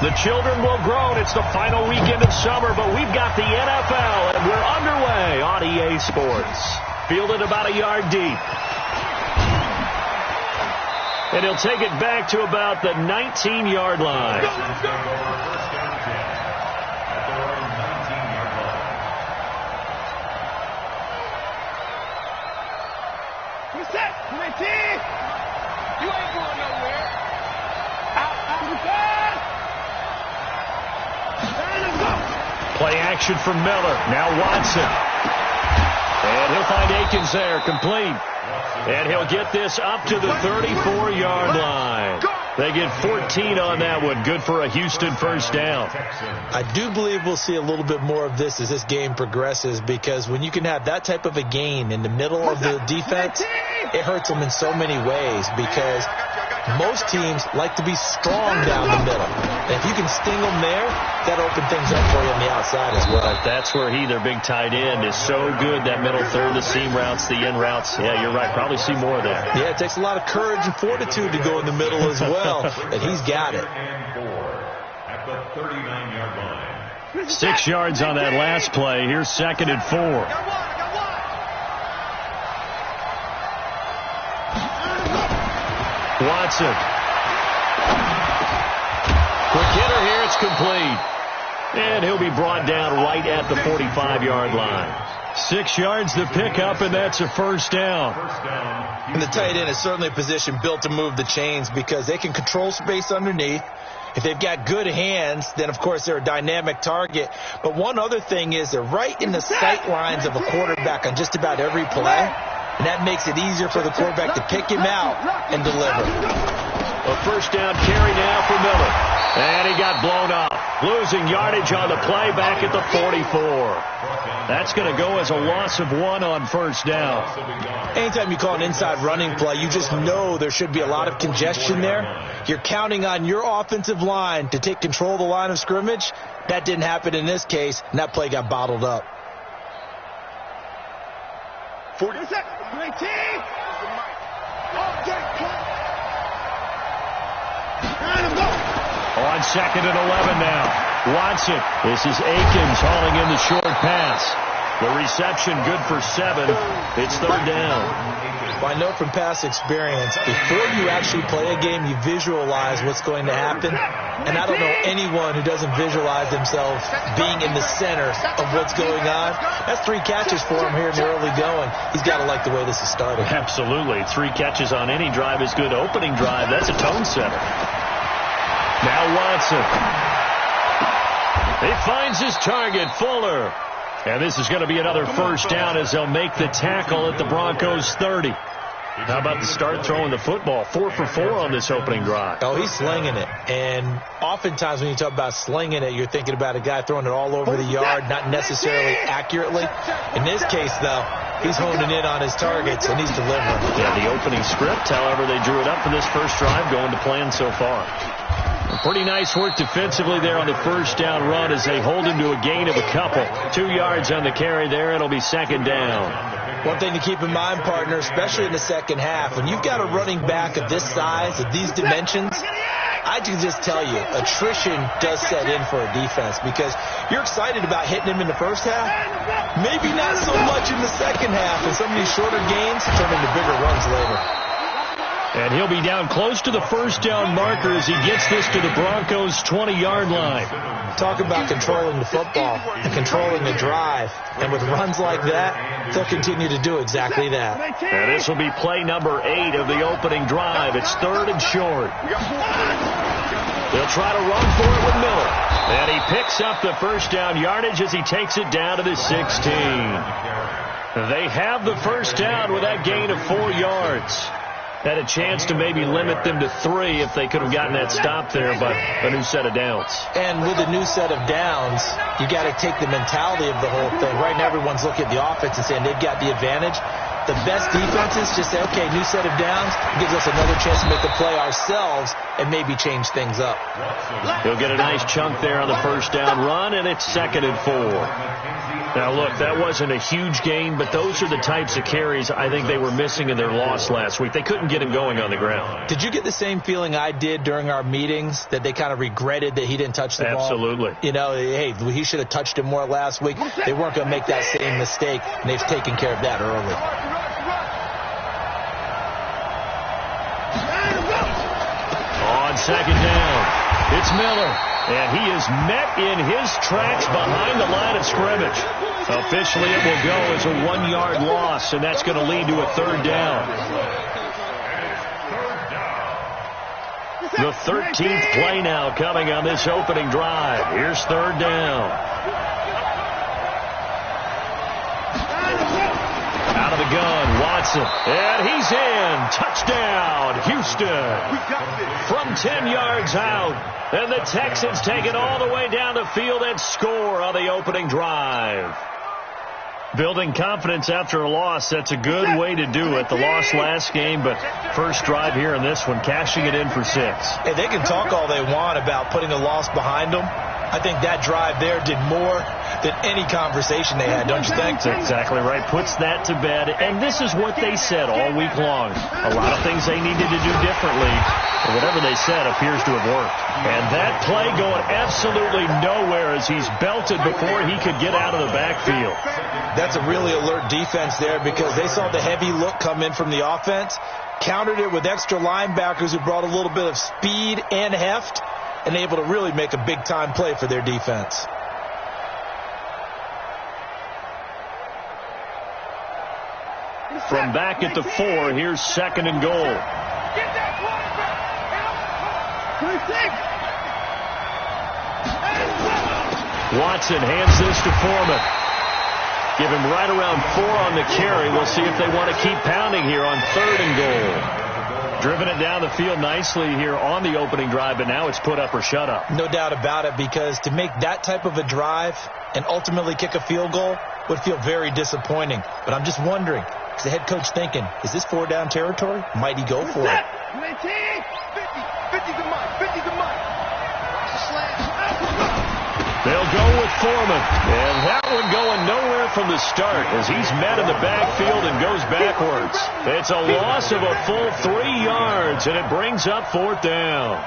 The children will groan. It's the final weekend of summer, but we've got the NFL, and we're underway on EA Sports. Fielded about a yard deep. And he'll take it back to about the 19-yard line. Reset. You ain't going nowhere. Out to the pass. Play action from Miller. Now Watson. And he'll find Akins there, complete. And he'll get this up to the 34-yard line. They get 14 on that one. Good for a Houston first down. I do believe we'll see a little bit more of this as this game progresses, because when you can have that type of a gain in the middle of the defense, it hurts them in so many ways, because most teams like to be strong down the middle. And if you can sting them there, that opens things up for you on the outside as well. That's where their big tight end, is so good. That middle third, the seam routes, the in routes. Yeah, you're right. Probably see more of that. Yeah, it takes a lot of courage and fortitude to go in the middle as well. And he's got it. At the 39-yard line. 6 yards on that last play. Here's 2nd and 4. Watson. Quick hitter here. It's complete. And he'll be brought down right at the 45-yard line. 6 yards the pickup, and that's a first down. And the tight end is certainly a position built to move the chains, because they can control space underneath. If they've got good hands, then, of course, they're a dynamic target. But one other thing is they're right in the sight lines of a quarterback on just about every play, and that makes it easier for the quarterback to pick him out and deliver. A first down carry now for Miller. And he got blown up. Losing yardage on the play back at the 44. That's going to go as a loss of 1 on first down. Anytime you call an inside running play, you just know there should be a lot of congestion there. You're counting on your offensive line to take control of the line of scrimmage. That didn't happen in this case, and that play got bottled up. 40 seconds. 19. On 2nd and 11 now. Watson. This is Akins hauling in the short pass. The reception good for 7. It's 3rd down. Well, I know from past experience, before you actually play a game, you visualize what's going to happen. And I don't know anyone who doesn't visualize themselves being in the center of what's going on. That's 3 catches for him here in the early going. He's got to like the way this is starting. Absolutely. 3 catches on any drive is good. Opening drive, that's a tone setter. Now Watson. He finds his target, Fuller. And this is going to be another first down as they'll make the tackle at the Broncos 30. How about the start throwing the football? 4 for 4 on this opening drive. Oh, he's slinging it. And oftentimes when you talk about slinging it, you're thinking about a guy throwing it all over the yard, not necessarily accurately. In this case, though, he's honing in on his targets, and he's delivering. Yeah, the opening script, however, they drew it up for this first drive, going to plan so far. Pretty nice work defensively there on the first down run as they hold him to a gain of a couple. 2 yards on the carry there. It'll be 2nd down. One thing to keep in mind, partner, especially in the second half, when you've got a running back of this size, of these dimensions, I can just tell you, attrition does set in for a defense, because you're excited about hitting him in the first half. Maybe not so much in the second half, and some of these shorter gains turn into bigger runs later. And he'll be down close to the first down marker as he gets this to the Broncos' 20-yard line. Talk about controlling the football and controlling the drive. And with runs like that, they'll continue to do exactly that. And this will be play number 8 of the opening drive. It's 3rd and short. They'll try to run for it with Miller. And he picks up the first down yardage as he takes it down to the 16. They have the first down with that gain of 4 yards. Had a chance to maybe limit them to 3 if they could have gotten that stop there, but a new set of downs. And with a new set of downs, you got to take the mentality of the whole thing. Right now, everyone's looking at the offense and saying they've got the advantage. the best defenses just say, okay, new set of downs, gives us another chance to make a play ourselves and maybe change things up. He'll get a nice chunk there on the first down run, and it's 2nd and 4. Now, look, that wasn't a huge gain, but those are the types of carries I think they were missing in their loss last week. They couldn't get him going on the ground. Did you get the same feeling I did during our meetings, that they kind of regretted that he didn't touch the ball? Absolutely. You know, hey, he should have touched it more last week. They weren't going to make that same mistake, and they've taken care of that early. On 2nd down, it's Miller. And he is met in his tracks behind the line of scrimmage. Officially, it will go as a 1-yard loss, and that's going to lead to a 3rd down. The 13th play now coming on this opening drive. Here's 3rd down. Out of the gun, Watson. And he's in. Touchdown, Houston. From 10 yards out. And the Texans take it all the way down the field and score on the opening drive. Building confidence after a loss, that's a good way to do it. The loss last game, but first drive here in this one, cashing it in for 6. Hey, they can talk all they want about putting a loss behind them. I think that drive there did more than any conversation they had, don't you think? That's exactly right. Puts that to bed. And this is what they said all week long. A lot of things they needed to do differently. But whatever they said appears to have worked. And that play going absolutely nowhere as he's belted before he could get out of the backfield. That's a really alert defense there because they saw the heavy look come in from the offense, countered it with extra linebackers who brought a little bit of speed and heft, and able to really make a big-time play for their defense. From back at the 4, here's 2nd and goal. Watson hands this to Foreman. Give him right around 4 on the carry. We'll see if they want to keep pounding here on 3rd and goal. Driven it down the field nicely here on the opening drive, but now it's put up or shut up. No doubt about it, because to make that type of a drive and ultimately kick a field goal would feel very disappointing. But I'm just wondering, is the head coach thinking, is this 4-down territory? Might he go for it? 50's a month. 50's a month. They'll go with Foreman. And that one going nowhere from the start as he's met in the backfield and goes backwards. It's a loss of a full 3 yards, and it brings up 4th down.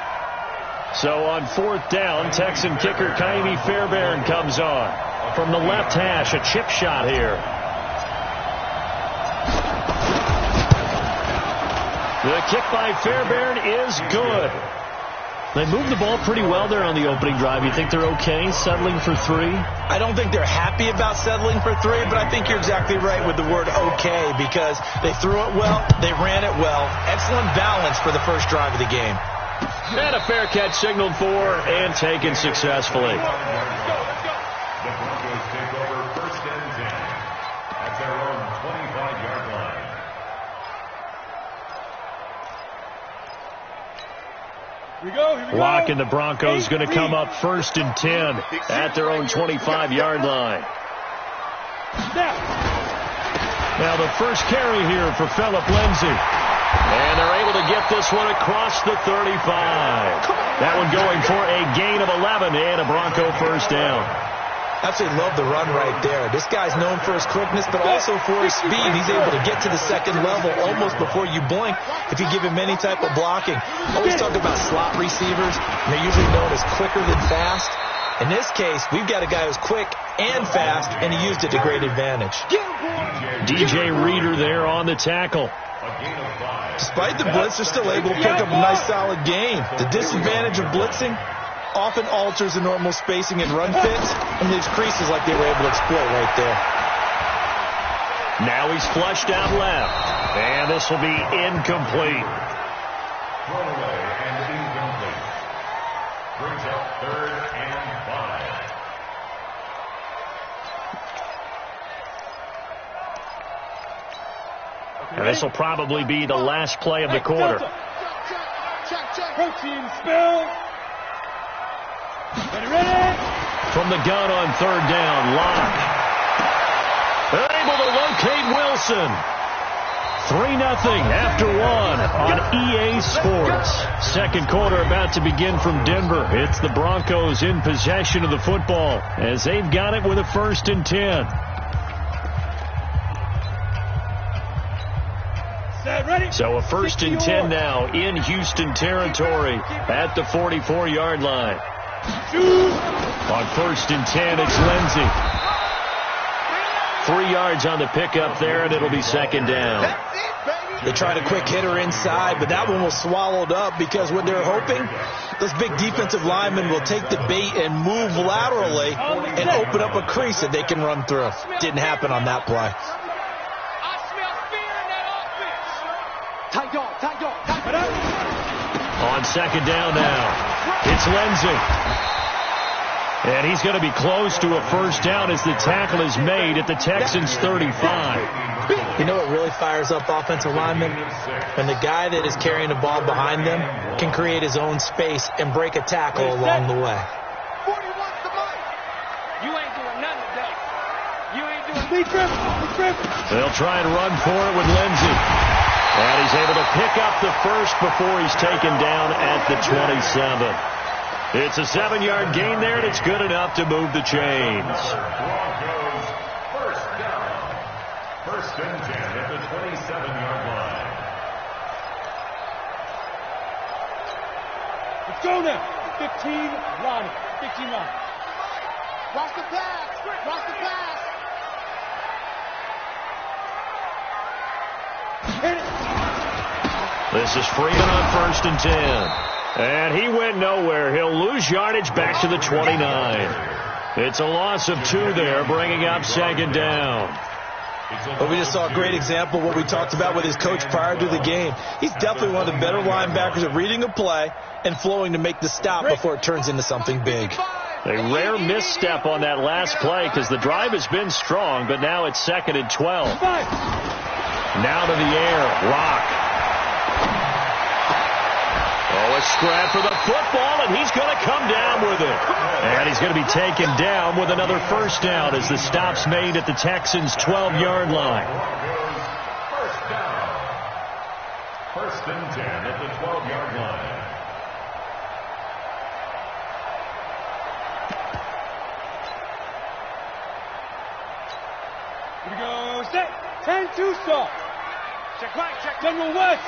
So on 4th down, Texan kicker Kaimi Fairbairn comes on. From the left hash, a chip shot here. The kick by Fairbairn is good. They moved the ball pretty well there on the opening drive. You think they're okay settling for 3? I don't think they're happy about settling for 3, but I think you're exactly right with the word okay, because they threw it well, they ran it well. Excellent balance for the first drive of the game. And a fair catch signaled for and taken successfully. The Broncos take over 1st and 10 at their own 25-yard line. Here we go. Lock and the Broncos going to come up 1st and 10 at their own 25-yard line. Now the first carry here for Phillip Lindsay. And they're able to get this one across the 35. That one going for a gain of 11 and a Bronco 1st down. Absolutely love the run right there. This guy's known for his quickness, but also for his speed. He's able to get to the 2nd level almost before you blink if you give him any type of blocking. Always talk about slot receivers, and they're usually known as quicker than fast. In this case, we've got a guy who's quick and fast, and he used it to great advantage. DJ Reader there on the tackle. Despite the blitz, they're still able to pick up a nice solid gain. The disadvantage of blitzing often alters the normal spacing and run fits and leaves creases like they were able to exploit right there. Now he's flushed out left, and this will be incomplete. Thrown away and incomplete. Brings up 3rd and 5. And this will probably be the last play of the quarter. Protein spill. Ready? From the gun on 3rd down, Locke. They're able to locate Wilson. 3-0 after one on EA Sports. Second quarter about to begin from Denver. It's the Broncos in possession of the football as they've got it with a 1st and 10. So a 1st and 10 now in Houston territory at the 44-yard line. On 1st and 10, it's Lindsey. 3 yards on the pickup there, and it'll be 2nd down. They tried a quick hitter inside, but that one was swallowed up because what they're hoping, those big defensive linemen will take the bait and move laterally and open up a crease that they can run through. Didn't happen on that play. On 2nd down now, it's Lindsey. And he's going to be close to a 1st down as the tackle is made at the Texans' 35. You know what really fires up offensive linemen? When the guy that is carrying the ball behind them can create his own space and break a tackle along the way. You ain't doing nothing today. You ain't doing nothing. They'll try and run for it with Lindsey. And he's able to pick up the 1st before he's taken down at the 27. It's a 7-yard gain there, and it's good enough to move the chains. Broncos 1st down. 1st and 10 at the 27-yard line. Let's go now. 15 line. 15 line. Watch the pass. Watch the pass. Hit it. This is Freeman on 1st and 10. And he went nowhere. He'll lose yardage back to the 29. It's a loss of 2 there, bringing up 2nd down. But we just saw a great example of what we talked about with his coach prior to the game. He's definitely one of the better linebackers at reading a play and flowing to make the stop before it turns into something big. A rare misstep on that last play because the drive has been strong, but now it's 2nd and 12. Now to the air, Rock. Oh, a scrap for the football, and he's going to come down with it. And he's going to be taken down with another 1st down as the stop's made at the Texans' 12-yard line. 1st down. 1st and 10 at the 12-yard line. Here we go. Set. 10-2 stop. Check right. Check. General West.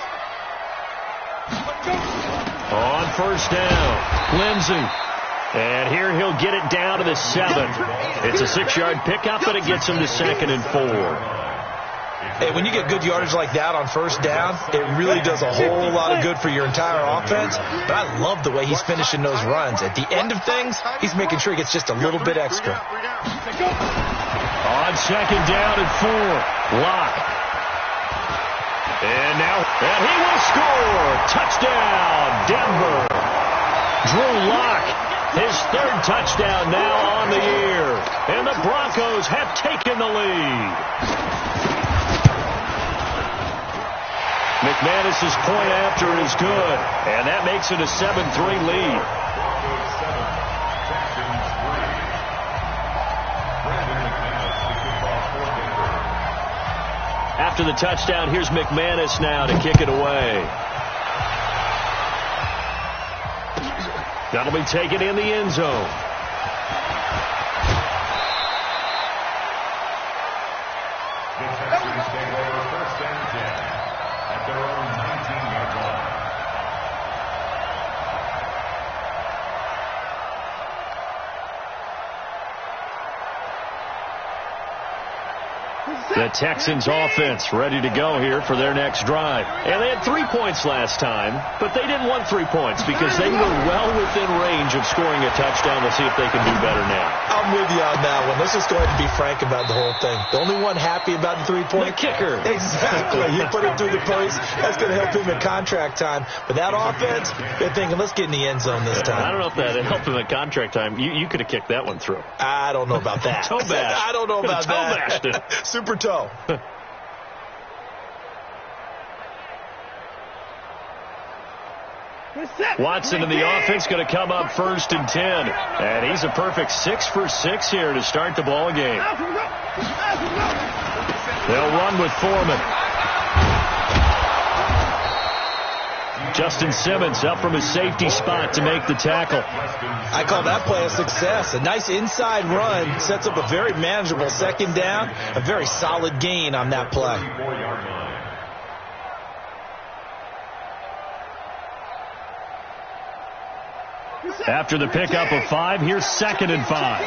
On 1st down, Lindsey. And here he'll get it down to the 7. It's a 6-yard pickup, but it gets him to 2nd and 4. Hey, when you get good yardage like that on 1st down, it really does a whole lot of good for your entire offense. But I love the way he's finishing those runs. At the end of things, he's making sure he gets just a little bit extra. On 2nd down and 4, Locke. And now, and he will score. Touchdown, Denver. Drew Lock, his 3rd touchdown now on the year. And the Broncos have taken the lead. McManus's point after is good, and that makes it a 7-3 lead. After the touchdown, here's McManus now to kick it away. That'll be taken in the end zone. The Texans take over 1st and 10 at their own 19-yard line. The Texans offense ready to go here for their next drive. And they had 3 points last time, but they didn't want 3 points because they were well within range of scoring a touchdown. We'll see if they can do better now. I'm with you on that one. Let's just go ahead and be frank about the whole thing. The only one happy about the 3-point? The kicker. Exactly. You put it through the post. That's going to help him in contract time. But that offense, they're thinking, let's get in the end zone this time. I don't know if that helped him at contract time. You could have kicked that one through. I don't know about that. Toe bash. I don't know about toe that. Bashed it. Super toe. Watson in the offense going to come up 1st and 10. And he's a perfect 6 for 6 here to start the ball game. They'll run with Foreman. Justin Simmons up from his safety spot to make the tackle. I call that play a success. A nice inside run sets up a very manageable second down, a very solid gain on that play. After the pickup of 5, here's 2nd and 5.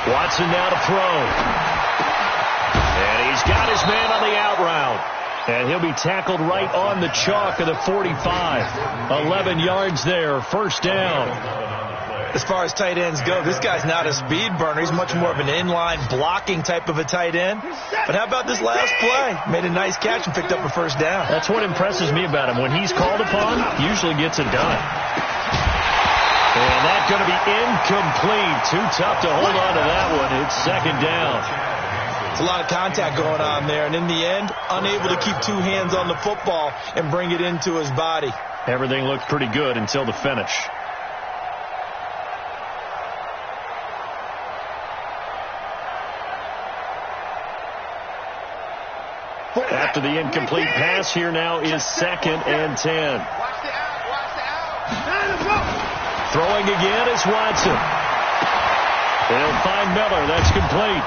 Watson now to throw. And he's got his man on the out route. And he'll be tackled right on the chalk of the 45. 11 yards there, first down. As far as tight ends go, this guy's not a speed burner. He's much more of an inline blocking type of a tight end. But how about this last play? Made a nice catch and picked up a first down. That's what impresses me about him. When he's called upon, usually gets it done. And that's going to be incomplete. Too tough to hold on to that one. It's 2nd down. It's a lot of contact going on there. And in the end, unable to keep 2 hands on the football and bring it into his body. Everything looked pretty good until the finish. After the incomplete pass, here now is 2nd and 10. Watch the out. Throwing again is Watson. They'll find Miller. That's complete.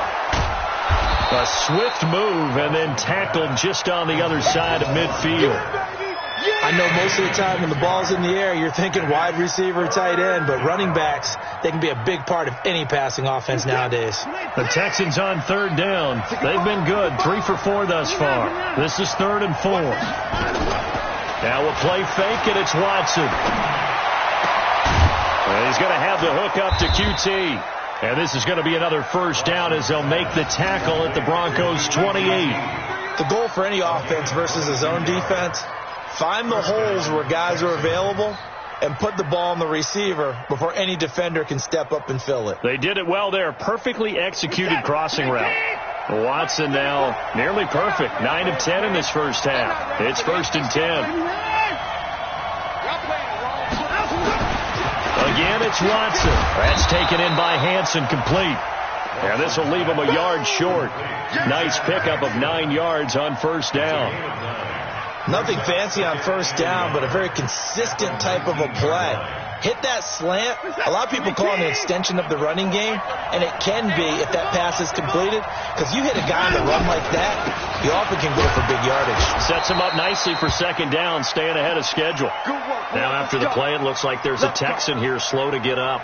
A swift move and then tackled just on the other side of midfield. I know most of the time when the ball's in the air, you're thinking wide receiver, tight end, but running backs, they can be a big part of any passing offense nowadays. The Texans on 3rd down. They've been good, 3 for 4 thus far. This is 3rd and 4. Now a play fake, and it's Watson. And he's going to have the hook up to QT. And this is going to be another first down as they'll make the tackle at the Broncos 28. The goal for any offense versus a zone defense, find the holes where guys are available and put the ball on the receiver before any defender can step up and fill it. They did it well there. Perfectly executed crossing route. Watson now nearly perfect. 9 of 10 in this first half. It's 1st and 10. Again, it's Watson. That's taken in by Hansen, complete. And this will leave him a yard short. Nice pickup of 9 yards on first down. Nothing fancy on first down, but a very consistent type of a play. Hit that slant. A lot of people call it an extension of the running game, and it can be if that pass is completed, because you hit a guy on the run like that, you often can go for big yardage. Sets him up nicely for 2nd down, staying ahead of schedule. Now after the play, it looks like there's a Texan here slow to get up.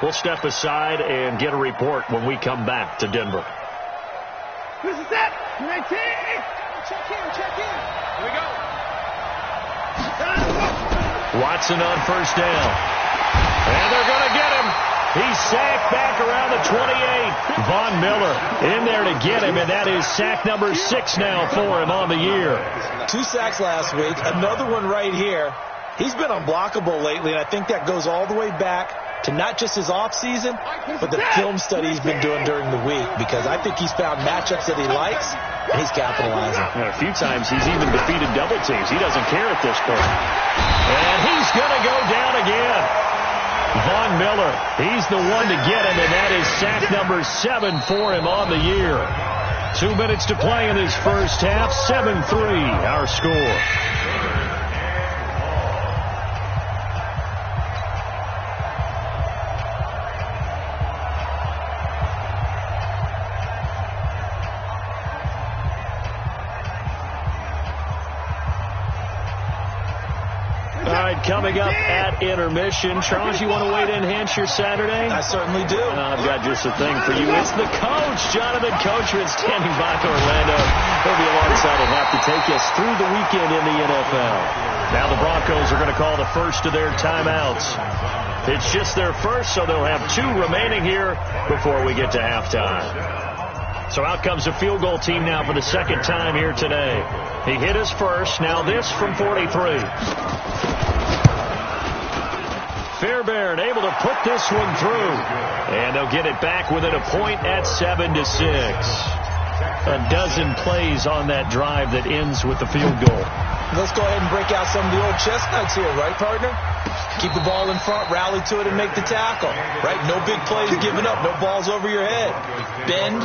We'll step aside and get a report when we come back to Denver. This is it. 19. Check in. Here we go. Watson on first down. And they're going to get him. He's sacked back around the 28. Von Miller in there to get him, and that is sack number 6 now for him on the year. 2 sacks last week, another one right here. He's been unblockable lately, and I think that goes all the way back to not just his offseason, but the film study he's been doing during the week, because I think he's found matchups that he likes, and he's capitalizing. And a few times he's even defeated double teams. He doesn't care at this point. And he's going to go down again. Von Miller, he's the one to get him, and that is sack number 7 for him on the year. 2 minutes to play in his first half. 7-3 our score. Coming up at intermission. Charles, you want to wait to enhance your Saturday? I certainly do. I've got just a thing for you. It's the coach, Jonathan Coachman, standing by Orlando. He'll be alongside and have to take us through the weekend in the NFL. Now the Broncos are going to call the first of their timeouts. It's just their first, so they'll have 2 remaining here before we get to halftime. So out comes the field goal team now for the 2nd time here today. He hit his first. Now this from 43. Fairbairn able to put this one through. And they'll get it back within a point at 7-6. A dozen plays on that drive that ends with the field goal. Let's go ahead and break out some of the old chestnuts here, right, partner? Keep the ball in front, rally to it, and make the tackle. Right? No big plays given up, no balls over your head. Bend,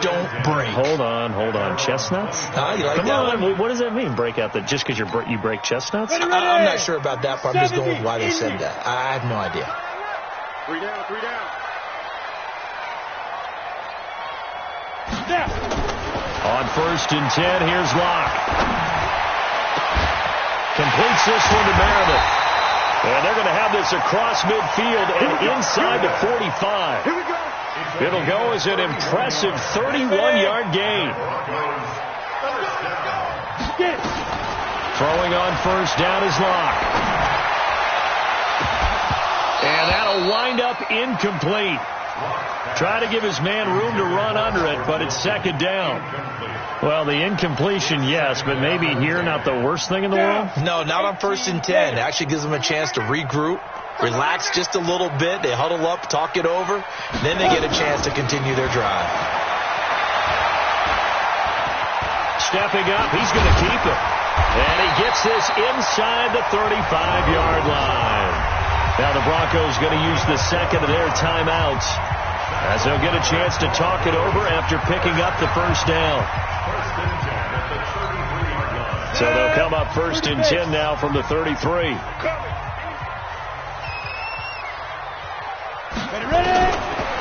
don't break. Hold on. Chestnuts? You like Come that on. one? What does that mean, break out? Just because you break chestnuts? I'm not sure about that part. I'm just going with why they said that. I have no idea. 3 down. On 1st and 10, here's Locke. Completes this one to Meredith. And they're going to have this across midfield and inside the 45. Here we go. It'll go as an impressive 31-yard gain. Throwing on 1st down is Locke. And that'll wind up incomplete. Try to give his man room to run under it, but it's 2nd down. Well, the incompletion, yes, but maybe here not the worst thing in the world? No, not on 1st and 10. It actually gives them a chance to regroup, relax just a little bit. They huddle up, talk it over, then they get a chance to continue their drive. Stepping up, he's going to keep it. And he gets this inside the 35-yard line. Now the Broncos going to use the second of their timeouts as they'll get a chance to talk it over after picking up the 1st down. So they'll come up 1st and 10 now from the 33.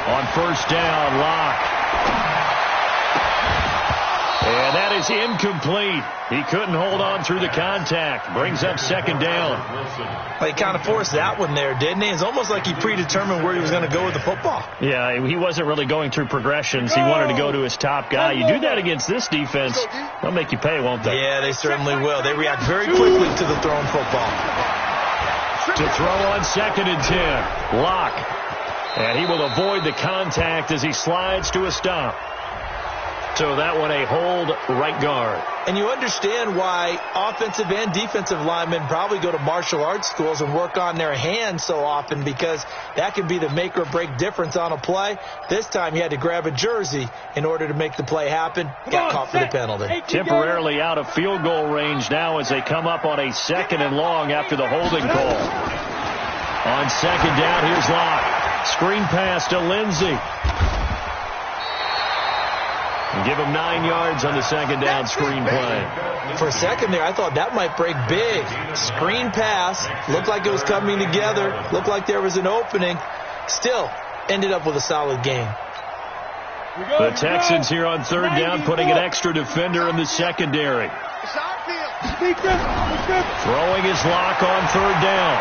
On 1st down, Locke. And that is incomplete. He couldn't hold on through the contact. Brings up 2nd down. Well, he kind of forced that one there, didn't he? It's almost like he predetermined where he was going to go with the football. Yeah, he wasn't really going through progressions. He wanted to go to his top guy. You do that against this defense, they'll make you pay, won't they? Yeah, they certainly will. They react very quickly to the thrown football. To throw on 2nd and 10. Locke. And he will avoid the contact as he slides to a stop. So that one a hold right guard. And you understand why offensive and defensive linemen probably go to martial arts schools and work on their hands so often, because that can be the make or break difference on a play. This time he had to grab a jersey in order to make the play happen. Got caught for the penalty. Temporarily out of field goal range now as they come up on a 2nd and long after the holding call. On 2nd down, here's Locke. Screen pass to Lindsey. Give him 9 yards on the 2nd down screen play. For a second there, I thought that might break big. Screen pass. Looked like it was coming together. Looked like there was an opening. Still ended up with a solid game. The Texans here on 3rd down putting an extra defender in the secondary. Throwing his Locke on 3rd down.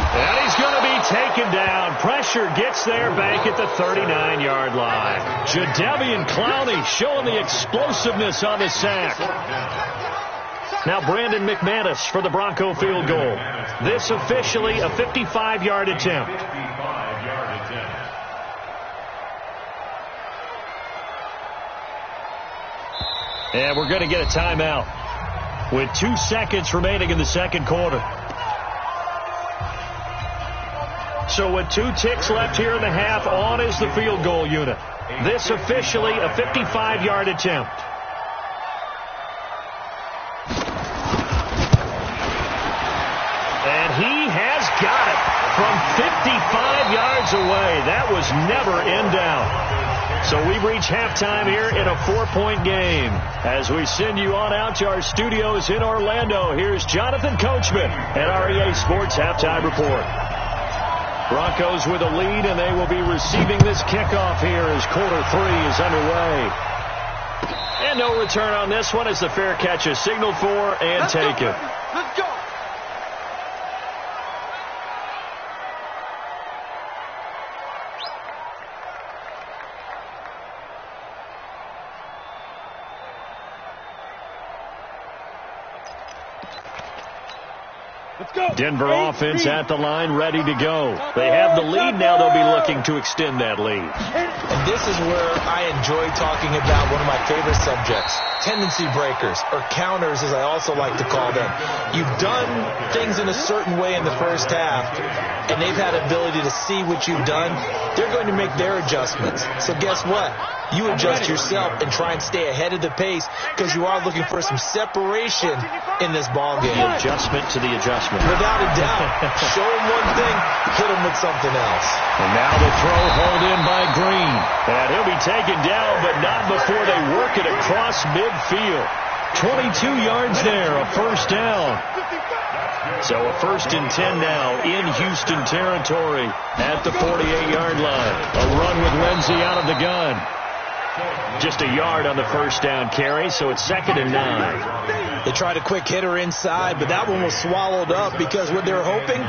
And he's going to be taken down. Pressure gets there back at the 39-yard line. Jadeveon Clowney showing the explosiveness on the sack. Now Brandon McManus for the Bronco field goal. This officially a 55-yard attempt. And we're going to get a timeout with 2 seconds remaining in the 2nd quarter. So with 2 ticks left here in the half, on is the field goal unit. This officially a 55-yard attempt. And he has got it from 55 yards away. That was never in doubt. So we reach halftime here in a 4-point game. As we send you on out to our studios in Orlando, here's Jonathan Coachman at REA Sports Halftime Report. Broncos with a lead, and they will be receiving this kickoff here as quarter 3 is underway. And no return on this one as the fair catch is signaled for and taken. Let's go. Denver offense at the line, ready to go. They have the lead now. They'll be looking to extend that lead. And this is where I enjoy talking about one of my favorite subjects, tendency breakers, or counters as I also like to call them. You've done things in a certain way in the first half, and they've had ability to see what you've done. They're going to make their adjustments. So guess what? you adjust yourself and try and stay ahead of the pace because you are looking for some separation in this ball game. The adjustment to the adjustment. Without a doubt. Show him one thing, hit him with something else. And now the throw hauled in by Green. And he'll be taken down, but not before they work it across midfield. 22 yards there, a first down. So a 1st and 10 now in Houston territory at the 48-yard line. A run with Renzi out of the gun. Just a yard on the first down carry, so it's 2nd and 9. They tried a quick hitter inside, but that one was swallowed up because what they're hoping,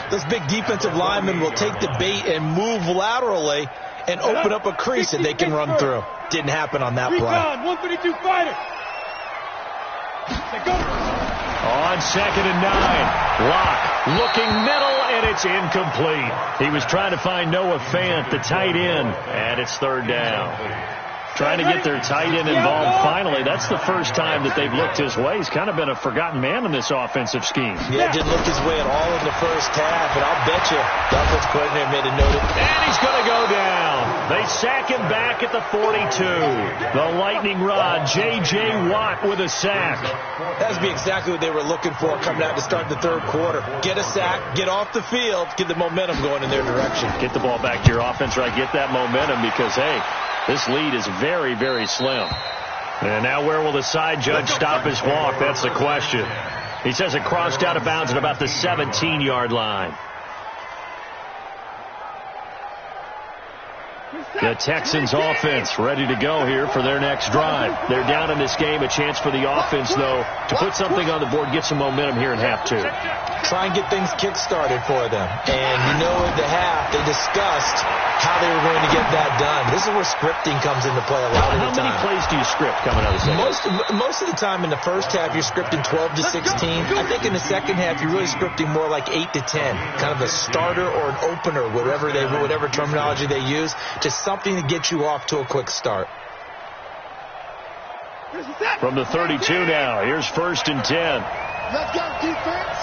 those big defensive linemen will take the bait and move laterally and open up a crease that they can run through. Didn't happen on that play. 132 fighter. On 2nd and 9, Locke looking middle, and it's incomplete. He was trying to find Noah Fant, the tight end, and it's 3rd down. Trying to get their tight end involved finally. That's the first time that they've looked his way. He's kind of been a forgotten man in this offensive scheme. Yeah, didn't look his way at all in the first half, and I'll bet you the offense coordinator made a note of it. And he's going to go down. They sack him back at the 42. The lightning rod, J.J. Watt with a sack. That would be exactly what they were looking for coming out to start the 3rd quarter. Get a sack, get off the field, get the momentum going in their direction. Get the ball back to your offense, right? Get that momentum because, hey, this lead is very, very slim. And now where will the side judge stop his walk? That's the question. He says it crossed out of bounds at about the 17-yard line. The Texans offense ready to go here for their next drive. They're down in this game. A chance for the offense, though, to put something on the board, get some momentum here in half 2. Try and get things kick-started for them. And you know at the half, they discussed how they were going to get that done. This is where scripting comes into play a lot of the time. How many plays do you script coming out of the second? Most of the time in the first half, you're scripting 12 to 16. I think in the second half, you're really scripting more like 8 to 10. Kind of a starter or an opener, whatever terminology they use, just something to get you off to a quick start. From the 32 now, here's 1st and 10. Let's go, defense.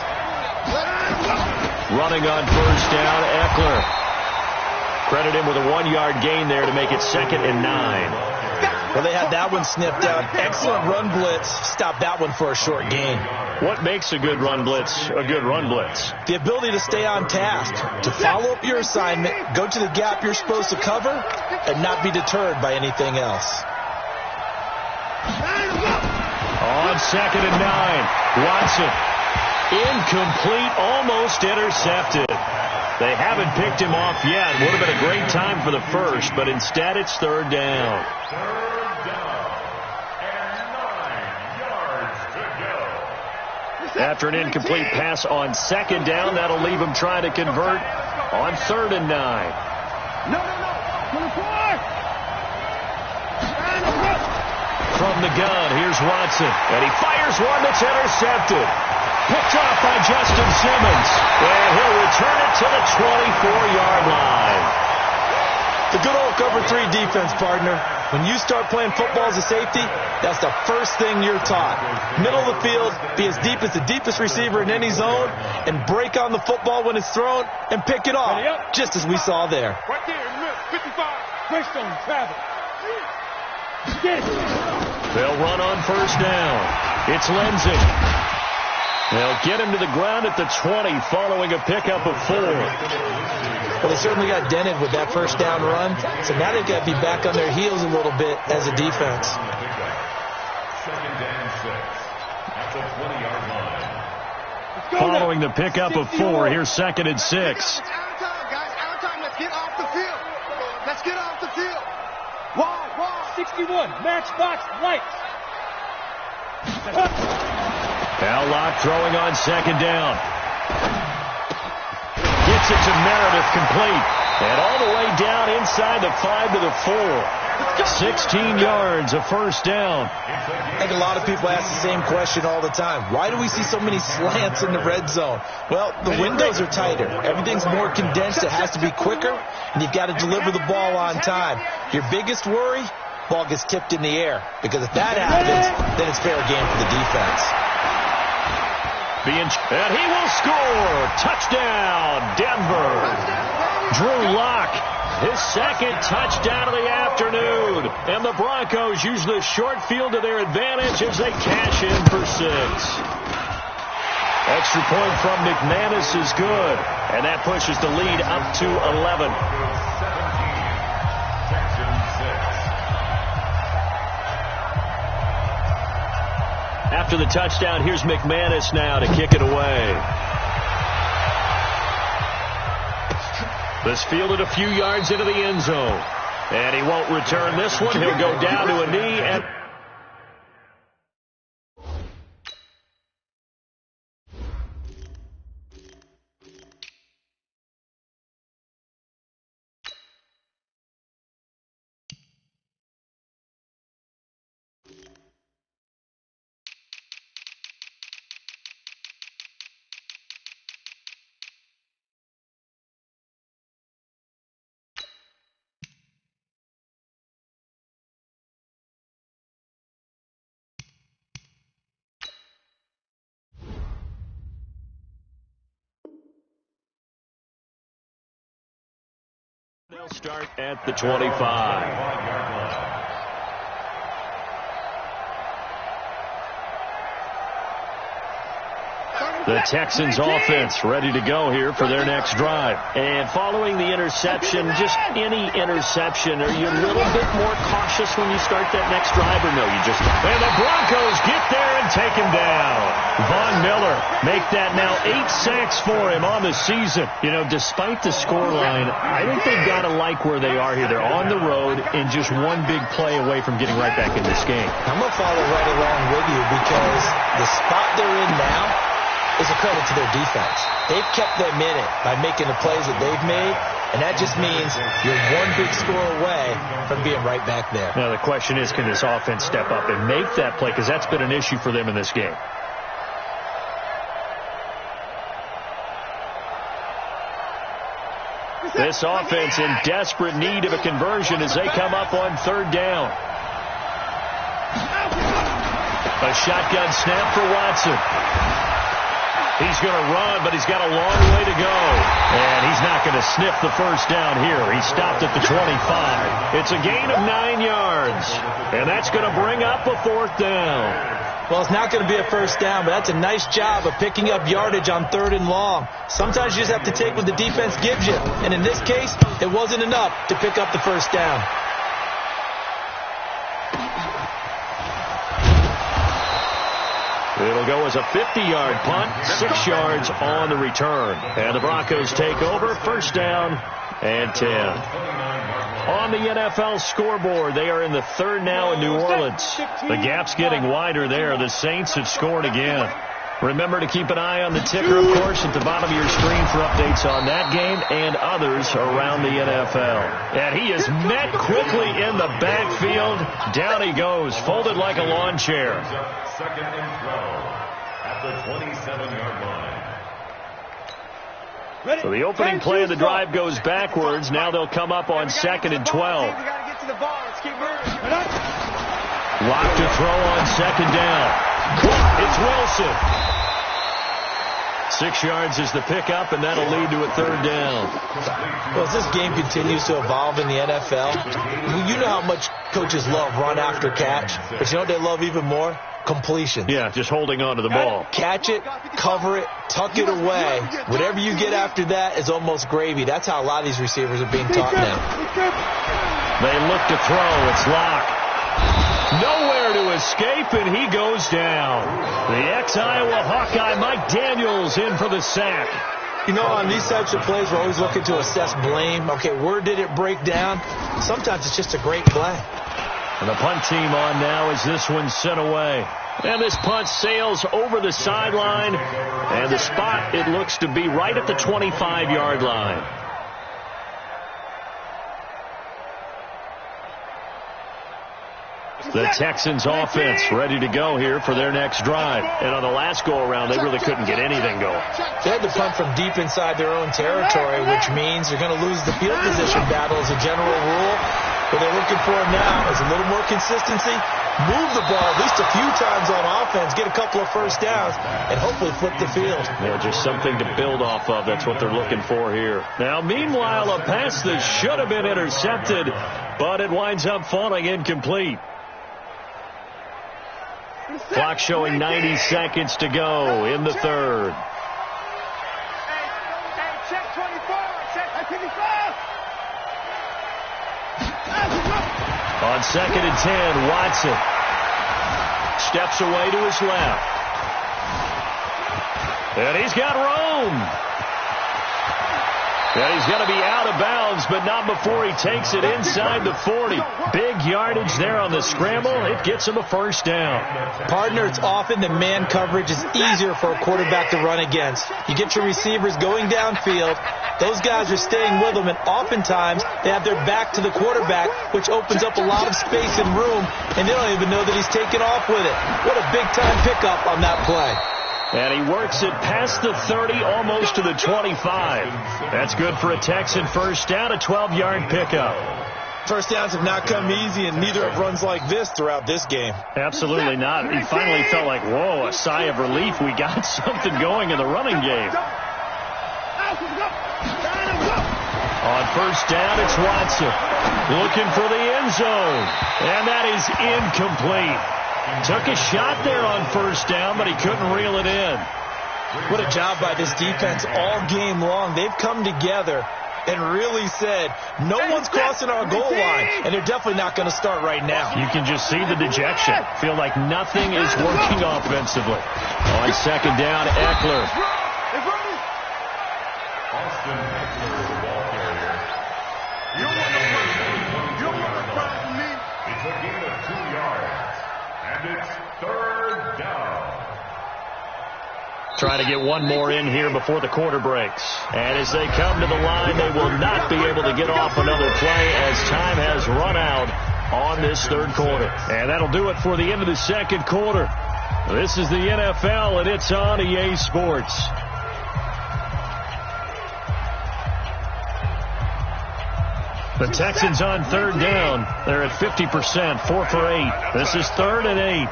Running on 1st down, Eckler. Credit him with a 1-yard gain there to make it 2nd and 9. Well, they had that one snipped out. Excellent run blitz. Stop that one for a short gain. What makes a good run blitz a good run blitz? The ability to stay on task, to follow up your assignment, go to the gap you're supposed to cover, and not be deterred by anything else. On 2nd and 9, Watson. Incomplete, almost intercepted. They haven't picked him off yet. Would have been a great time for the first, but instead it's 3rd down. 3rd down and 9 yards to go. After an incomplete pass on 2nd down, that'll leave him trying to convert on 3rd and 9. No. 24. From the gun, here's Watson, and he fires one that's intercepted. Picked off by Justin Simmons, and he'll return it to the 24-yard line. The good old cover 3 defense, partner. When you start playing football as a safety, that's the first thing you're taught. Middle of the field, be as deep as the deepest receiver in any zone, and break on the football when it's thrown, and pick it off, just as we saw there. Right there, 55. Greystone, travel. Get it. They'll run on 1st down. It's Lindsey. They'll get him to the ground at the 20 following a pickup of 4. Well, they certainly got dented with that 1st down run, so now they've got to be back on their heels a little bit as a defense. 2nd and 6 at the 20-yard line. Following the pickup of 4, here's 2nd and 6. It's our time, guys. Our time. Let's get off the field. Let's get off the field. Wall. 61. Matchbox lights. Now Locke throwing on 2nd down. Gets it to Meredith, complete. And all the way down inside the 5 to the 4. 16 yards, a 1st down. I think a lot of people ask the same question all the time. Why do we see so many slants in the red zone? Well, the windows are tighter. Everything's more condensed. It has to be quicker, and you've got to deliver the ball on time. Your biggest worry, ball gets tipped in the air. Because if that happens, then it's fair game for the defense. And he will score. Touchdown, Denver. Drew Lock his second touchdown of the afternoon. And the Broncos use the short field to their advantage as they cash in for 6. Extra point from McManus is good. And that pushes the lead up to 11. After the touchdown, here's McManus now to kick it away. This fielded a few yards into the end zone. And he won't return this one. He'll go down to a knee. And they'll start at the 25. The Texans offense ready to go here for their next drive. And following the interception, just any interception, are you a little bit more cautious when you start that next drive, or no? You just... And the Broncos get there and take him down. Von Miller make that now 8 sacks for him on the season. You know, despite the scoreline, I think they've got to like where they are here. They're on the road and just one big play away from getting right back in this game. I'm going to follow right along with you because the spot they're in now is a credit to their defense. They've kept them in it by making the plays that they've made, and that just means you're one big score away from being right back there. Now the question is, can this offense step up and make that play? Because that's been an issue for them in this game. This offense in desperate need of a conversion as they come up on 3rd down. A shotgun snap for Watson. He's going to run, but he's got a long way to go. And he's not going to sniff the first down here. He stopped at the 25. It's a gain of 9 yards. And that's going to bring up a 4th down. Well, it's not going to be a first down, but that's a nice job of picking up yardage on 3rd and long. Sometimes you just have to take what the defense gives you. And in this case, it wasn't enough to pick up the first down. It'll go as a 50-yard punt, 6 yards on the return. And the Broncos take over, 1st down and 10. On the NFL scoreboard, they are in the 3rd now in New Orleans. The gap's getting wider there. The Saints have scored again. Remember to keep an eye on the ticker, of course, at the bottom of your screen for updates on that game and others around the NFL. And he is met quickly in the backfield. Down he goes, folded like a lawn chair. 2nd and 12 at the 27-yard line. So the opening play of the drive goes backwards. Now they'll come up on 2nd and 12. Lock to throw on 2nd down. It's Wilson. 6 yards is the pickup, and that'll lead to a 3rd down. Well, as this game continues to evolve in the NFL, you know how much coaches love run after catch, but you know what they love even more? Completion. Yeah, just holding on to the ball. Catch it, cover it, tuck it away. Whatever you get after that is almost gravy. That's how a lot of these receivers are being taught now. They look to throw. It's Locke. Nowhere to escape, and he goes down. The ex-Iowa Hawkeye Mike Daniels in for the sack. You know, on these types of plays, we're always looking to assess blame. Okay, where did it break down? Sometimes it's just a great play. And the punt team on now as this one's sent away. And this punt sails over the sideline. And the spot, it looks to be right at the 25-yard line. The Texans offense ready to go here for their next drive. And on the last go-around, they really couldn't get anything going. They had to punt from deep inside their own territory, which means they're going to lose the field position battle as a general rule. What they're looking for now is a little more consistency, move the ball at least a few times on offense, get a couple of first downs, and hopefully flip the field. Yeah, just something to build off of. That's what they're looking for here. Now, meanwhile, a pass that should have been intercepted, but it winds up falling incomplete. Clock showing 90 seconds to go in the third. Check 24. Check 25. On 2nd and 10, Watson steps away to his left. And he's got room. And he's going to be out of bounds, but not before he takes it inside the 40. Big yardage there on the scramble. It gets him a first down. Partner, it's often the man coverage is easier for a quarterback to run against. You get your receivers going downfield. Those guys are staying with them, and oftentimes they have their back to the quarterback, which opens up a lot of space and room, and they don't even know that he's taken off with it. What a big-time pickup on that play. And he works it past the 30, almost to the 25. That's good for a Texan first down, a 12-yard pickup. First downs have not come easy, and neither have runs like this throughout this game. Absolutely not. He finally felt like, whoa, a sigh of relief. We got something going in the running game. On first down, it's Watson looking for the end zone. And that is incomplete. Took a shot there on first down, but he couldn't reel it in. What a job by this defense all game long. They've come together and really said, no one's crossing our goal line, and they're definitely not going to start right now. You can just see the dejection. Feel like nothing is working offensively. On second down, Eckler. Austin Eckler, the ball carrier. You want to fight for me? It's a gain of 2 yards. And it's third down. Trying to get one more in here before the quarter breaks. And as they come to the line, they will not be able to get off another play as time has run out on this third quarter. And that'll do it for the end of the second quarter. This is the NFL, and it's on EA Sports. The Texans on third down. They're at 50%, 4 for 8. This is 3rd and 8.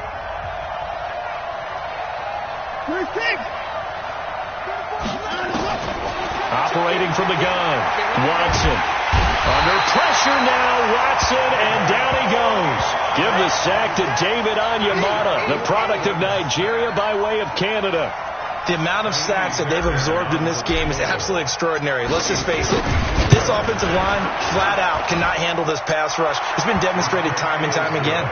Operating from the gun, Watson. Under pressure now, Watson, and down he goes. Give the sack to David Onyemata, the product of Nigeria by way of Canada. The amount of sacks that they've absorbed in this game is absolutely extraordinary. Let's just face it. This offensive line, flat out, cannot handle this pass rush. It's been demonstrated time and time again.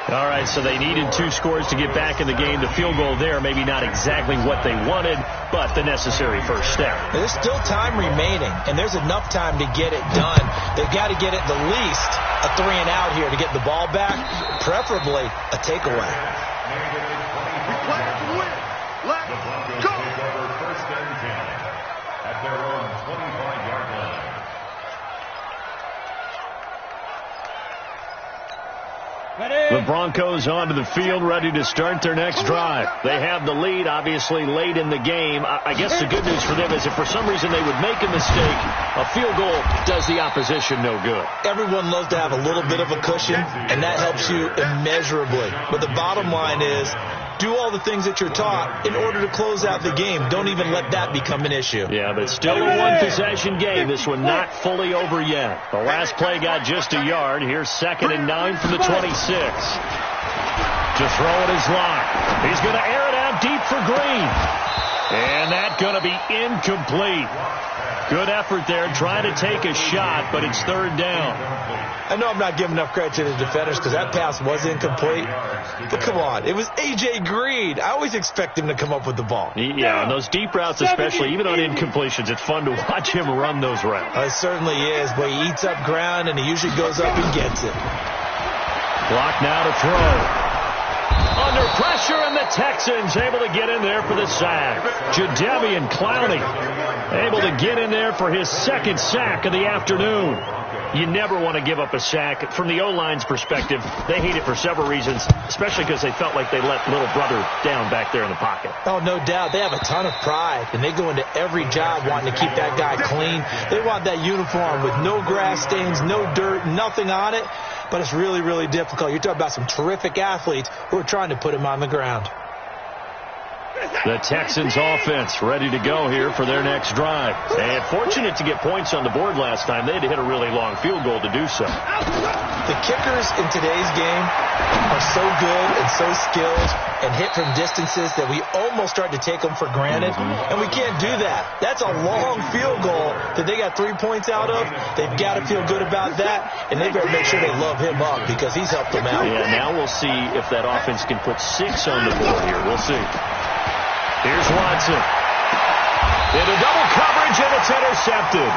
All right, so they needed 2 scores to get back in the game. The field goal there, maybe not exactly what they wanted, but the necessary first step. There's still time remaining, and there's enough time to get it done. They've got to get at the least a 3 and out here to get the ball back, preferably a takeaway. The Broncos take over 1st and 10 at their own 25-yard line. The Broncos onto the field, ready to start their next drive. They have the lead, obviously, late in the game. I guess the good news for them is if for some reason they would make a mistake, a field goal does the opposition no good. Everyone loves to have a little bit of a cushion, and that helps you immeasurably. But the bottom line is, do all the things that you're taught in order to close out the game. Don't even let that become an issue. Yeah, but still a one-possession game. This one not fully over yet. The last play got just a yard. Here's 2nd and 9 from the 26. To throw it is Locke. He's going to air it out deep for Green. And that's going to be incomplete. Good effort there, trying to take a shot, but it's 3rd down. I know I'm not giving enough credit to the defenders because that pass was incomplete. But come on, it was A.J. Green. I always expect him to come up with the ball. Yeah, on those deep routes especially, even on incompletions, it's fun to watch him run those routes. It certainly is, but he eats up ground and he usually goes up and gets it. Clock now to throw. Under pressure, and the Texans able to get in there for the sack. Jadeveon Clowney able to get in there for his 2nd sack of the afternoon. You never want to give up a sack. From the O-line's perspective, they hate it for several reasons, especially because they felt like they let little brother down back there in the pocket. Oh, no doubt. They have a ton of pride, and they go into every job wanting to keep that guy clean. They want that uniform with no grass stains, no dirt, nothing on it, but it's really, really difficult. You're talking about some terrific athletes who are trying to put him on the ground. The Texans offense ready to go here for their next drive. And fortunate to get points on the board last time. They had to hit a really long field goal to do so. The kickers in today's game are so good and so skilled and hit from distances that we almost start to take them for granted. And we can't do that. That's a long field goal that they got 3 points out of. They've got to feel good about that. And they better make sure they love him up because he's helped them out. Yeah, now we'll see if that offense can put 6 on the board here. We'll see. Here's Watson. Into double coverage, and it's intercepted.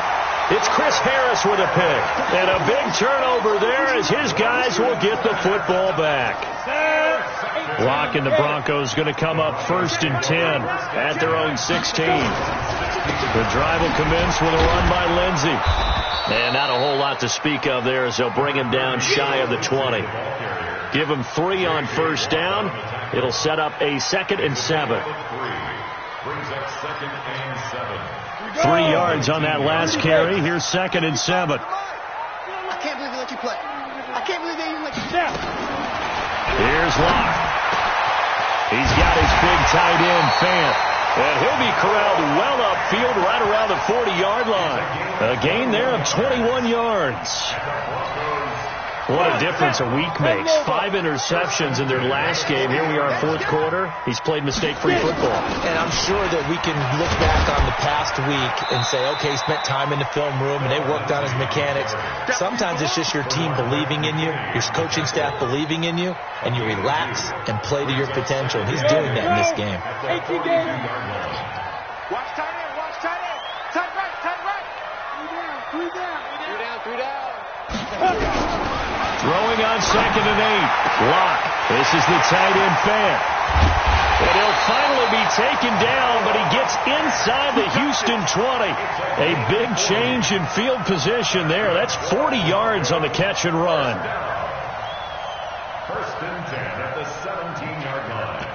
It's Chris Harris with a pick. And a big turnover there as his guys will get the football back. Lock and the Broncos going to come up 1st and 10 at their own 16. The drive will commence with a run by Lindsey. And not a whole lot to speak of there as they'll bring him down shy of the 20. Give him 3 on 1st down. It'll set up a 2nd and 7. Brings up 2nd and 7. 3 yards on that last carry. Here's 2nd and 7. I can't believe they let you play. I can't believe they even let you snap. Here's Locke. He's got his big tight end, Fant. And he'll be corralled well upfield right around the 40-yard line. A gain there of 21 yards. What a difference a week makes. 5 interceptions in their last game. Here we are in 4th quarter. He's played mistake-free football. And I'm sure that we can look back on the past week and say, okay, he spent time in the film room and they worked on his mechanics. Sometimes it's just your team believing in you, your coaching staff believing in you, and you relax and play to your potential. And he's doing that in this game. 18 games. Watch tight end, watch tight end. Tight right, tight right. 3 down. 3 down. Throwing on 2nd and 8. Locke. This is the tight end, Fant. And he'll finally be taken down, but he gets inside the Houston 20. A big change in field position there. That's 40 yards on the catch and run. 1st and 10 at the 17-yard line.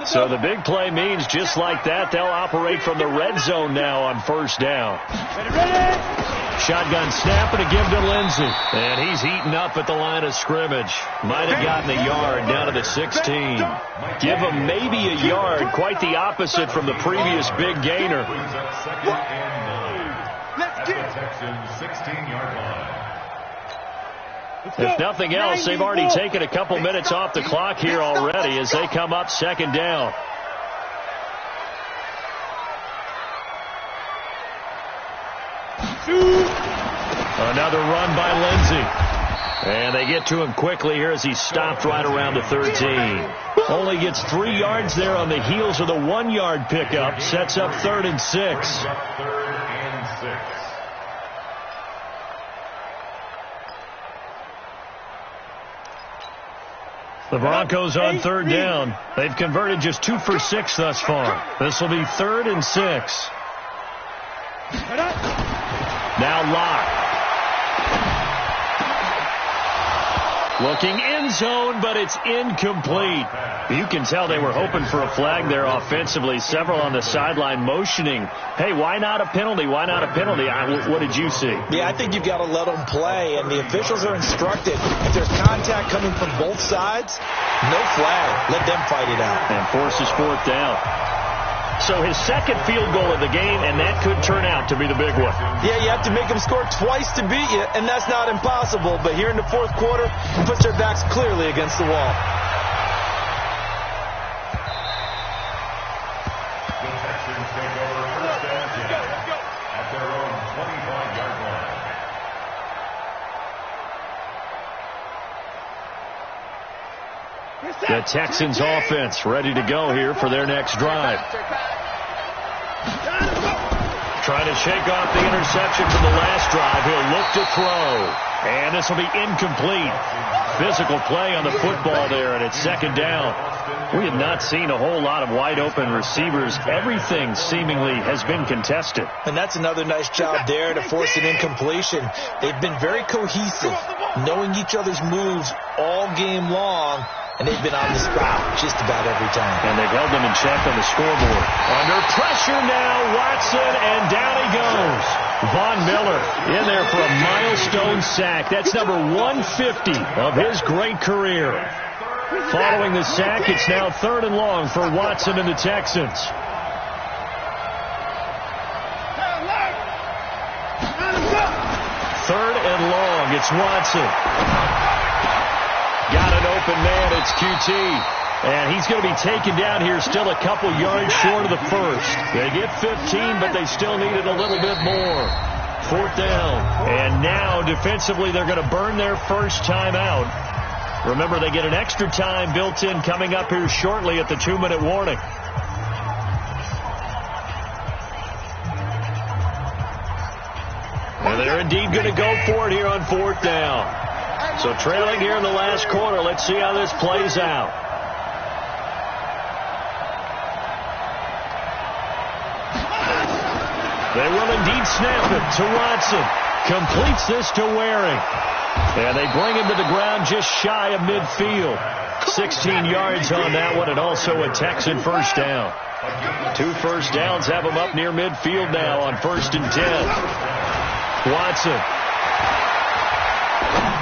So the big play means just like that, they'll operate from the red zone now on 1st down. Shotgun snap and a give to Lindsey. And he's heating up at the line of scrimmage. Might have gotten a yard down to the 16. Give him maybe a yard. Quite the opposite from the previous big gainer. Brings up 2nd and 9 at the Texans' 16-yard line. If nothing else, they've already taken a couple minutes off the clock here already as they come up 2nd down. Another run by Lindsey. And they get to him quickly here as he's stopped right around the 13. Only gets 3 yards there on the heels of the 1-yard pickup. Sets up 3rd and 6. 3rd and 6. The Broncos on 3rd down. They've converted just 2 for 6 thus far. This will be 3rd and 6. Now Locke. Looking end zone, but it's incomplete. You can tell they were hoping for a flag there offensively. Several on the sideline motioning. Hey, why not a penalty? Why not a penalty? What did you see? Yeah, I think you've got to let them play, and the officials are instructed. If there's contact coming from both sides, no flag. Let them fight it out. And forces 4th down. So his 2nd field goal of the game, and that could turn out to be the big one. Yeah, you have to make them score twice to beat you, and that's not impossible. But here in the 4th quarter, he puts their backs clearly against the wall. The Texans take over 1st and 10 at their own 25-yard line. The Texans offense ready to go here for their next drive. Trying to shake off the interception from the last drive. He'll look to throw. And this will be incomplete. Physical play on the football there, and it's 2nd down. We have not seen a whole lot of wide-open receivers. Everything seemingly has been contested. And that's another nice job there to force an incompletion. They've been very cohesive, knowing each other's moves all game long, and they've been on the spot just about every time. And they've held them in check on the scoreboard. Under pressure now, Watson, and down he goes. Von Miller in there for a milestone sack. That's number 150 of his great career. Following the sack, it's now 3rd and long for Watson and the Texans. 3rd and long, it's Watson. Got an open man, it's QT. And he's going to be taken down here still a couple yards short of the first. They get 15, but they still needed a little bit more. 4th down. And now, defensively, they're going to burn their first time out. Remember, they get an extra time built in coming up here shortly at the 2-minute warning. And they're indeed going to go for it here on 4th down. So trailing here in the last quarter, let's see how this plays out. They will indeed snap it to Watson. Completes this to Waring. And they bring him to the ground just shy of midfield. 16 yards on that one, and also a Texan first down. 2 first downs have him up near midfield now on 1st and 10. Watson.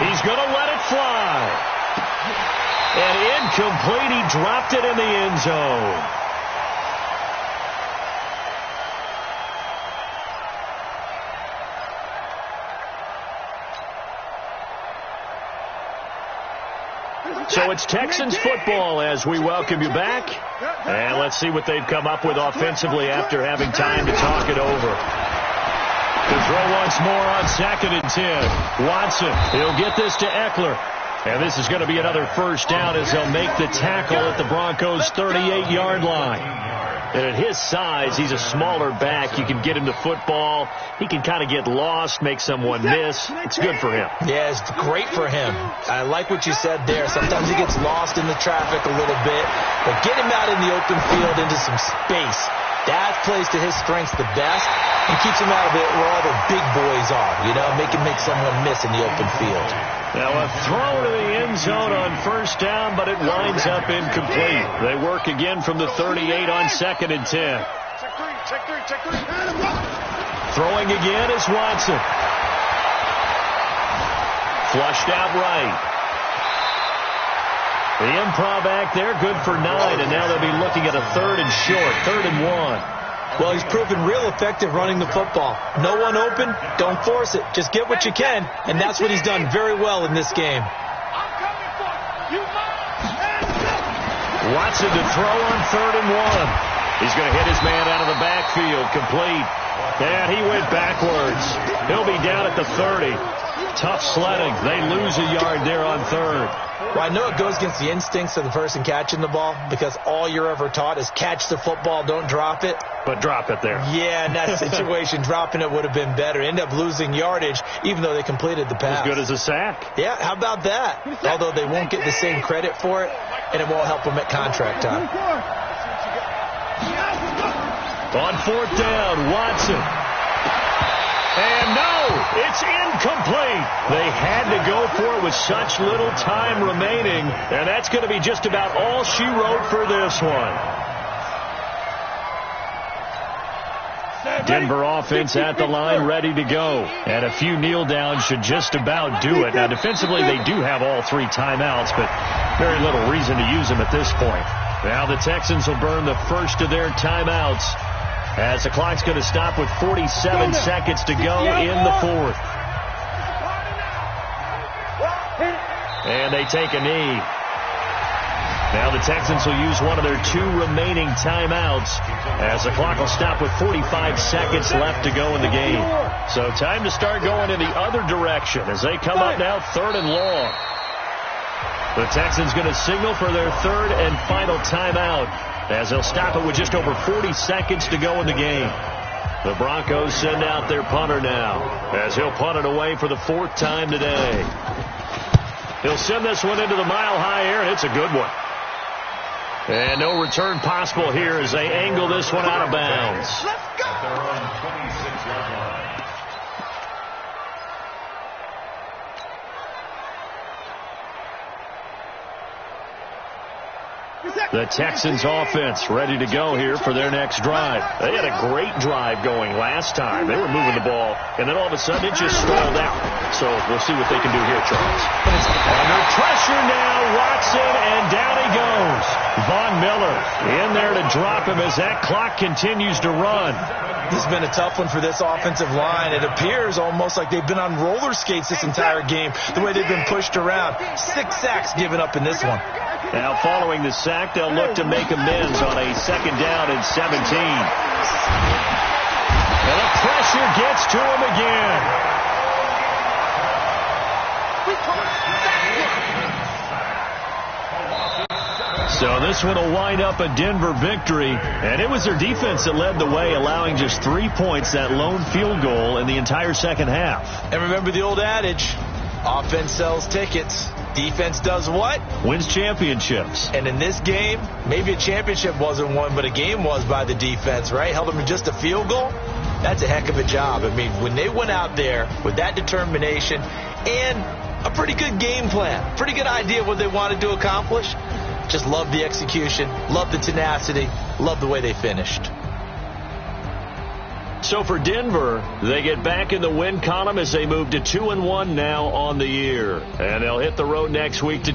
He's going to let it fly. And incomplete. He dropped it in the end zone. So it's Texans football as we welcome you back. And let's see what they've come up with offensively after having time to talk it over. To throw once more on 2nd and 10. Watson, he'll get this to Eckler. And this is going to be another first down as they'll make the tackle at the Broncos' 38-yard line. And at his size, he's a smaller back. You can get him to football. He can kind of get lost, make someone miss. It's good for him. Yeah, it's great for him. I like what you said there. Sometimes he gets lost in the traffic a little bit. But get him out in the open field into some space. That plays to his strengths the best and keeps him out of it where all the big boys are. You know, make someone miss in the open field. Now a throw to the end zone on 1st down, but it winds up incomplete. They work again from the 38 on 2nd and 10. Check three. Throwing again is Watson. Flushed out right. The improv act there, good for 9, and now they'll be looking at a 3rd and short, 3rd and 1. Well, he's proven real effective running the football. No one open, don't force it. Just get what you can, and that's what he's done very well in this game. Watson to throw on 3rd and 1. He's going to hit his man out of the backfield, complete. And he went backwards. He'll be down at the 30. Tough sledding. They lose a yard there on 3rd. Well, I know it goes against the instincts of the person catching the ball because all you're ever taught is catch the football, don't drop it. But drop it there. Yeah, in that situation, dropping it would have been better. End up losing yardage, even though they completed the pass. As good as a sack. Yeah, how about that? Although they won't get the same credit for it, and it won't help them at contract time. On 4th down, Watson. And no, it's incomplete. They had to go for it with such little time remaining, and that's going to be just about all she wrote for this one. Denver offense at the line, ready to go. And a few kneel downs should just about do it. Now, defensively, they do have all 3 timeouts, but very little reason to use them at this point. Now the Texans will burn the first of their timeouts as the clock's going to stop with 47 seconds to go in the 4th. And they take a knee. Now the Texans will use one of their 2 remaining timeouts as the clock will stop with 45 seconds left to go in the game. So time to start going in the other direction as they come up now 3rd and long. The Texans going to signal for their 3rd and final timeout as they'll stop it with just over 40 seconds to go in the game. The Broncos send out their punter now as he'll punt it away for the 4th time today. He'll send this one into the mile-high air, and it's a good one. And no return possible here as they angle this one out of bounds. Let's go! At their own 26-yard line. The Texans offense ready to go here for their next drive. They had a great drive going last time. They were moving the ball, and then all of a sudden it just stalled out. So we'll see what they can do here, Charles. Under pressure now, Watson, and down he goes. Von Miller in there to drop him as that clock continues to run. This has been a tough one for this offensive line. It appears almost like they've been on roller skates this entire game, the way they've been pushed around. 6 sacks given up in this one. Now following the sack, they'll look to make amends on a 2nd down and 17. And the pressure gets to him again. So this one will wind up a Denver victory, and it was their defense that led the way, allowing just 3 points, that lone field goal in the entire second half. And remember the old adage, offense sells tickets. Defense does what? Wins championships. And in this game, maybe a championship wasn't won, but a game was by the defense, right? Held them to just a field goal. That's a heck of a job. I mean, when they went out there with that determination and a pretty good game plan, pretty good idea of what they wanted to accomplish, just love the execution, love the tenacity, love the way they finished. So for Denver, they get back in the win column as they move to 2-1 now on the year. And they'll hit the road next week to